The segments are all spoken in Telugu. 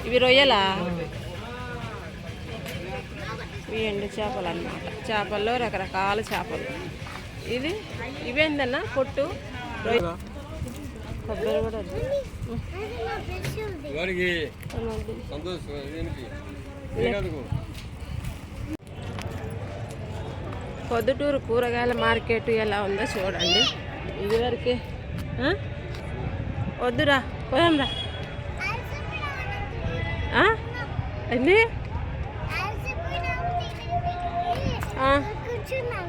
ఇవి రొయ్యలా? ఇవి ఎండు చేపలు అన్నమాట. చేపల్లో రకరకాల చేపలు. ఇవేందన్నా పొట్టు రొయ్య. కొబ్బరి కూడా పొద్దుటూరు కూరగాయల మార్కెట్ ఎలా ఉందో చూడండి. ఇదివరకే వద్దురా పోయాంరా. ఏంది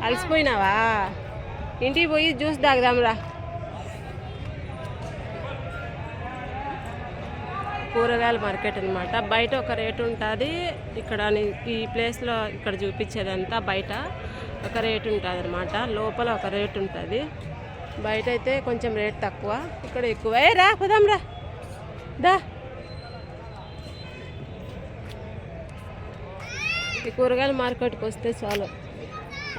అలసిపోయినావా? ఇంటికి పోయి జ్యూస్ తాగుదాంరా. కూరగాయల మార్కెట్ అనమాట. బయట ఒక రేటు ఉంటుంది. ఇక్కడ ఈ ప్లేస్లో ఇక్కడ చూపించేదంతా బయట ఒక రేటు ఉంటుంది అనమాట. లోపల ఒక రేటు ఉంటుంది. బయట అయితే కొంచెం రేట్ తక్కువ, ఇక్కడ ఎక్కువ. రా పోదాం రా దా. ఈ కూరగాయల మార్కెట్కి వస్తే చాలు,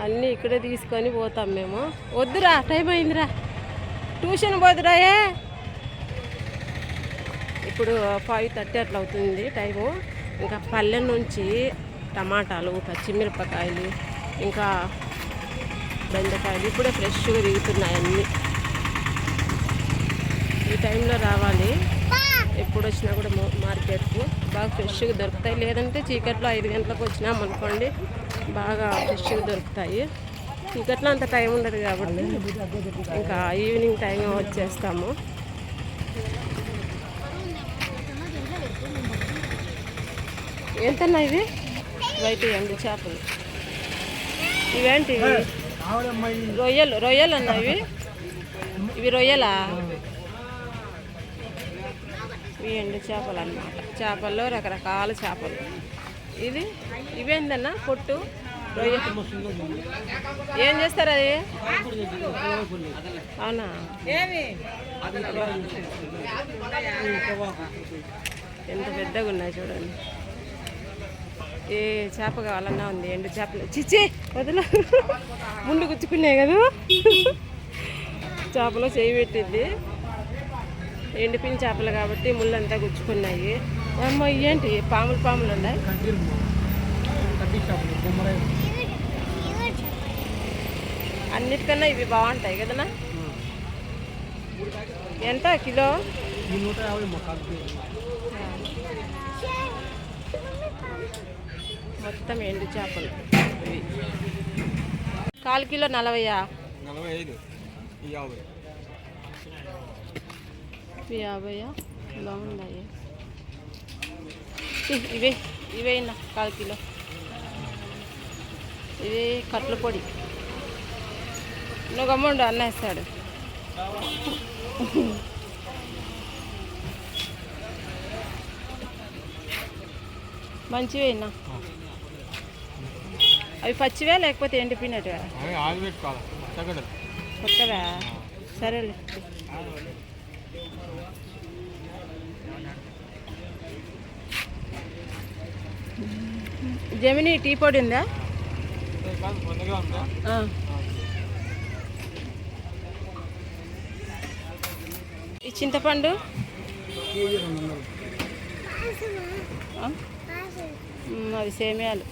అన్నీ ఇక్కడే తీసుకొని పోతాం మేము. వద్దురా టైం అయిందిరా, ట్యూషన్ పోదురా. ఇప్పుడు 5:30 అట్లా అవుతుంది టైము. ఇంకా పల్లె నుంచి టమాటాలు, పచ్చిమిరపకాయలు, ఇంకా బెండకాయలు ఇప్పుడే ఫ్రెష్గా దిగుతున్నాయి అన్నీ. ఈ టైంలో రావాలి. ఎప్పుడు వచ్చినా కూడా మార్కెట్కు బాగా ఫ్రెష్గా దొరుకుతాయి. లేదంటే చీకట్లో 5 గంటలకు వచ్చినాం అనుకోండి, బాగా ఫ్రెష్గా దొరుకుతాయి. చీకట్లో అంత టైం ఉండదు కాబట్టి ఇంకా ఈవినింగ్ టైం వచ్చేస్తాము. ఎంతన్నా ఇవి? బయట ఎండు చేపలు. ఇవేంటి? రొయ్యలు అన్న ఇవి రొయ్యలా? ఇవి ఎండు చేపలు అన్నమాట. చేపల్లో రకరకాల చేపలు. ఇవేందన్నా పొట్టు రొయ్య. ఏం చేస్తారు అది? అవునా? ఎంత పెద్దగా ఉన్నాయి చూడండి. ఏ చేప కావాలన్నా ఉంది. ఎండు చేపలు చిచ్చి వదిలే, ముందు గుచ్చుకున్నాయి కదా. చేపలో చేయి పెట్టింది. ఎండిపిన చేపలు కాబట్టి ముళ్ళంతా గుచ్చుకున్నాయి. అమ్మ ఏంటి పాములు ఉన్నాయి. అన్నిటికన్నా ఇవి బాగుంటాయి కదనా? ఎంత కిలో? 150. మొత్తం ఎండు చేపలు ఇవి. 1/4 కిలో 40. 50 బాగున్నాయి. ఇవేనా 1/4 కిలో. ఇది కట్ల పొడి. నువ్వు గమ్ముండు, అన్న వేస్తాడు. మంచివేనా? అవి పచ్చివే లేకపోతే ఎండిపోయినట్టువా? కొత్తవా? సరేలే. జమిని టీ పొడి ఉందా? ఈ చింతపండు అవి సేమియాలు.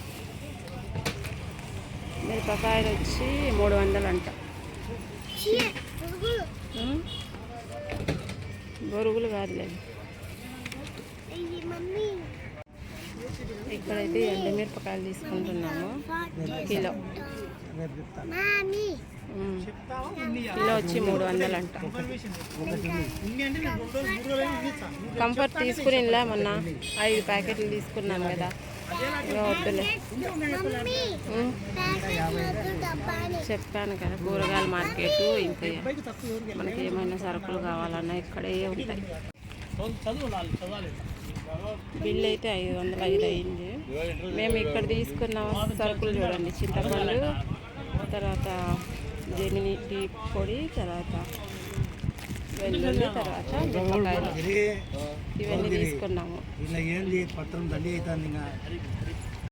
మిరపకాయలు వచ్చి 300 అంట. బొరుగులు కాదులేదు. ఇక్కడైతే ఎండుమిరపకాయలు తీసుకుంటున్నాము. కిలో వచ్చి 300 అంట. కంఫర్ట్ తీసుకునిలా మొన్న 5 ప్యాకెట్లు తీసుకున్నాను కదా. వద్దులే చెప్పాను కదా. కూరగాయల మార్కెట్ ఇంకా మనకి ఏమైనా సరుకులు కావాలన్నా ఇక్కడే ఉంటాయి. బిల్ అయితే 505 అయింది. మేము ఇక్కడ తీసుకున్న సరుకులు చూడండి. చింతపండు, తర్వాత జమిని టీ పొడి, తర్వాత వెల్లుల్లి, తర్వాత నిమ్మకాయలు ఇవన్నీ తీసుకున్నాము.